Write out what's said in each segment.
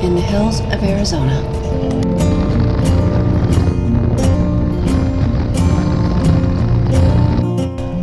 in the hills of Arizona.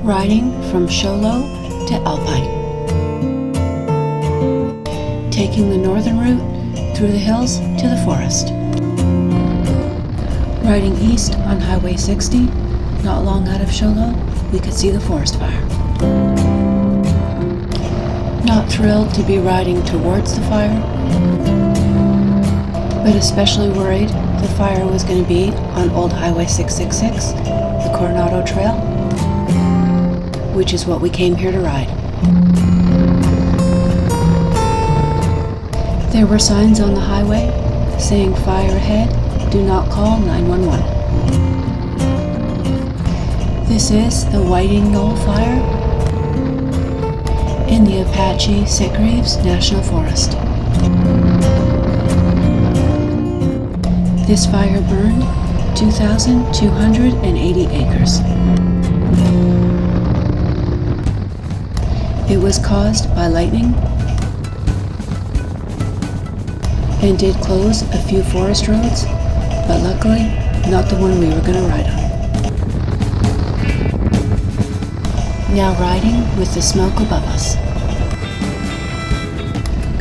Riding from Show Low to Alpine. Taking the northern route through the hills to the forest. Riding east on Highway 60, not long out of Show Low, we could see the forest fire. Not thrilled to be riding towards the fire, but especially worried the fire was going to be on Old Highway 666, the Coronado Trail, which is what we came here to ride. There were signs on the highway saying fire ahead, do not call 911. This is the Whiting Knoll fire in the Apache-Sitgreaves National Forest. This fire burned 2,280 acres. It was caused by lightning and did close a few forest roads, but luckily not the one we were going to ride on. Now riding with the smoke above us.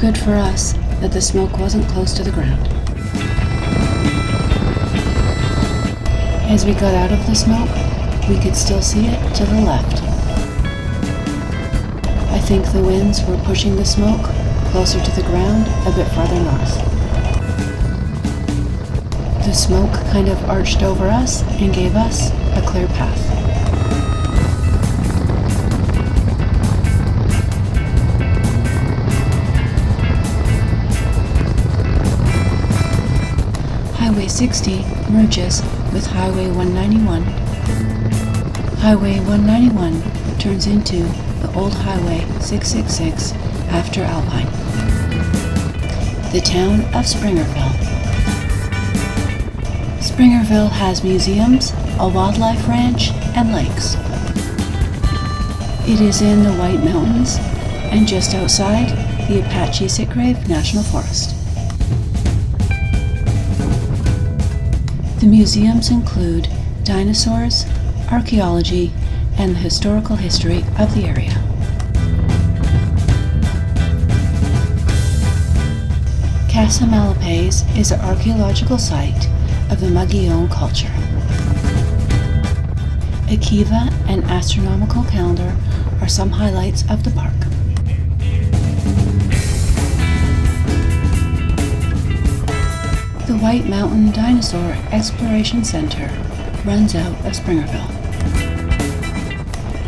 Good for us that the smoke wasn't close to the ground. As we got out of the smoke, we could still see it to the left. I think the winds were pushing the smoke closer to the ground a bit farther north. The smoke kind of arched over us and gave us a clear path. Highway 60 merges with Highway 191. Highway 191 turns into the old Highway 666 after Alpine. The town of Springerville. Springerville has museums, a wildlife ranch, and lakes. It is in the White Mountains and just outside the Apache-Sitgreaves National Forest. The museums include dinosaurs, archaeology, and the historical history of the area. Casa Malpais is an archaeological site of the Mogollon culture. A kiva and astronomical calendar are some highlights of the park. The White Mountain Dinosaur Exploration Center runs out of Springerville.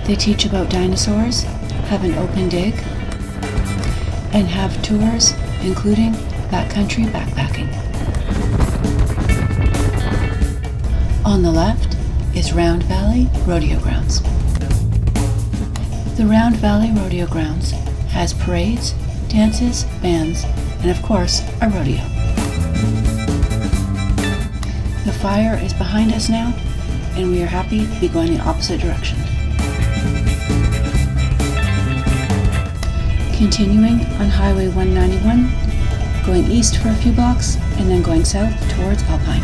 They teach about dinosaurs, have an open dig, and have tours including backcountry backpacking. On the left is Round Valley Rodeo Grounds. The Round Valley Rodeo Grounds has parades, dances, bands, and of course, a rodeo. The fire is behind us now, and we are happy to be going the opposite direction. Continuing on Highway 191, going east for a few blocks, and then going south towards Alpine.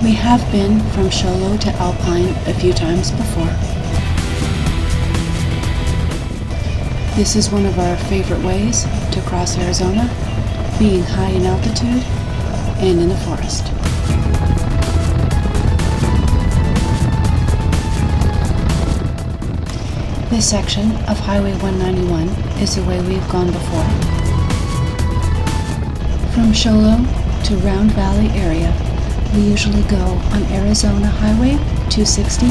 We have been from Show Low to Alpine a few times before. This is one of our favorite ways to cross Arizona, being high in altitude and in the forest. This section of Highway 191 is the way we've gone before. From Show Low to Round Valley area, we usually go on Arizona Highway 260.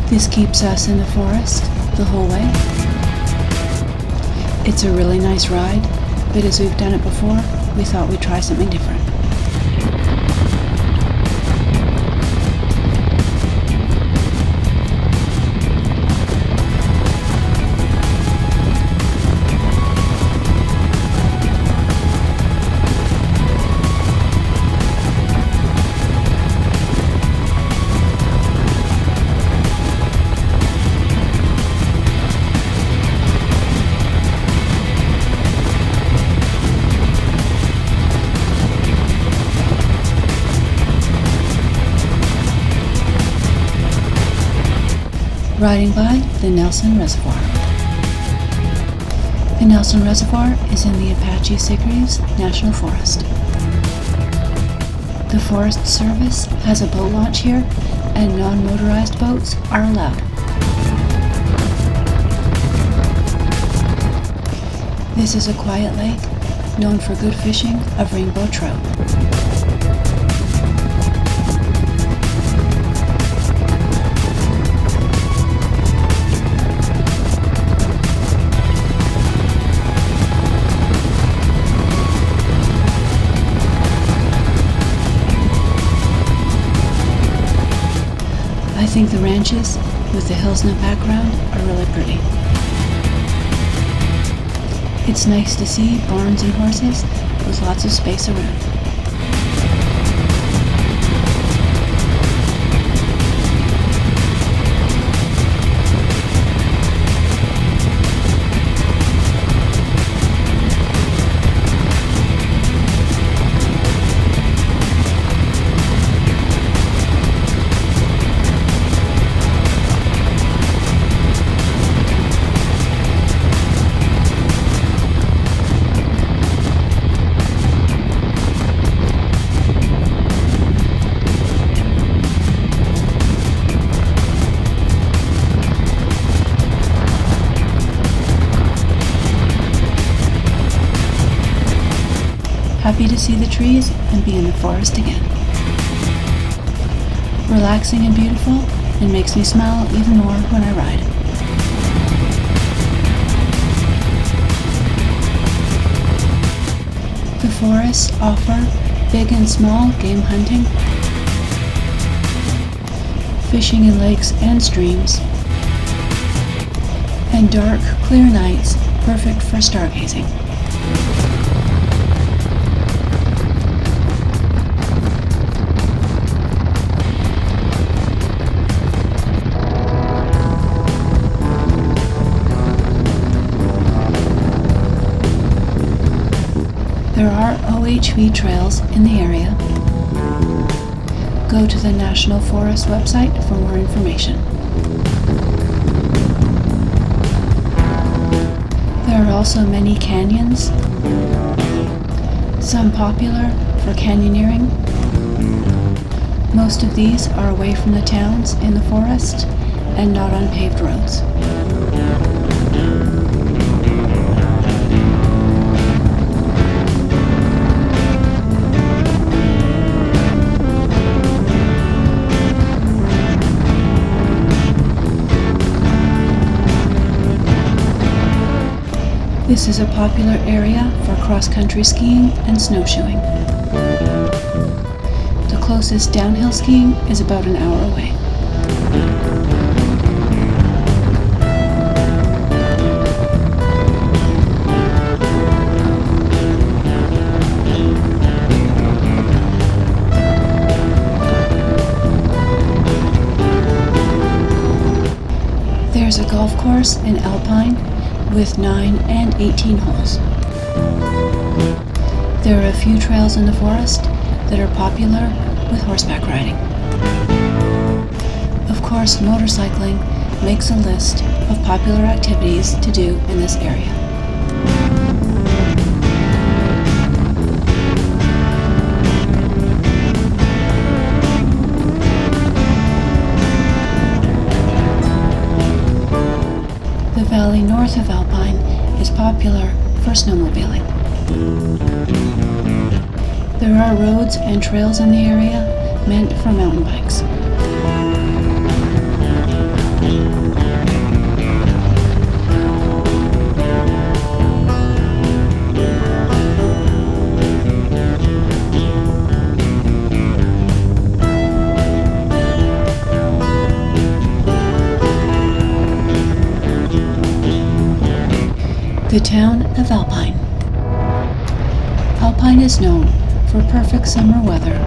This keeps us in the forest the whole way. It's a really nice ride, but as we've done it before, we thought we'd try something different. Riding by the Nelson Reservoir. The Nelson Reservoir is in the Apache-Sitgreaves National Forest. The Forest Service has a boat launch here, and non-motorized boats are allowed. This is a quiet lake, known for good fishing of rainbow trout. I think the ranches, with the hills in the background, are really pretty. It's nice to see barns and horses with lots of space around. Happy to see the trees and be in the forest again. Relaxing and beautiful, and makes me smile even more when I ride. The forests offer big and small game hunting, fishing in lakes and streams, and dark, clear nights perfect for stargazing. There are OHV trails in the area. Go to the National Forest website for more information. There are also many canyons, some popular for canyoneering. Most of these are away from the towns in the forest and not on paved roads. This is a popular area for cross-country skiing and snowshoeing. The closest downhill skiing is about an hour away. There's a golf course in Alpine with 9 and 18 holes. There are a few trails in the forest that are popular with horseback riding. Of course, motorcycling makes a list of popular activities to do in this area. The valley north of Alpine is popular for snowmobiling. There are roads and trails in the area meant for mountain bikes. The town of Alpine. Alpine is known for perfect summer weather,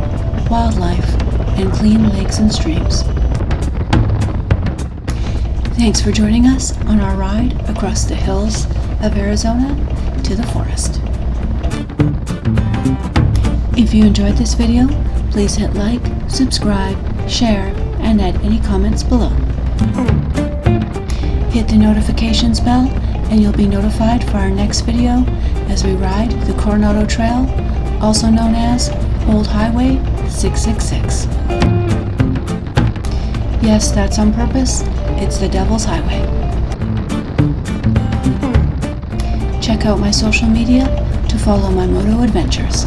wildlife, and clean lakes and streams. Thanks for joining us on our ride across the hills of Arizona to the forest. If you enjoyed this video, please hit like, subscribe, share, and add any comments below. Hit the notifications bell and you'll be notified for our next video as we ride the Coronado Trail, also known as Old Highway 666. Yes, that's on purpose. It's the Devil's Highway. Check out my social media to follow my moto adventures.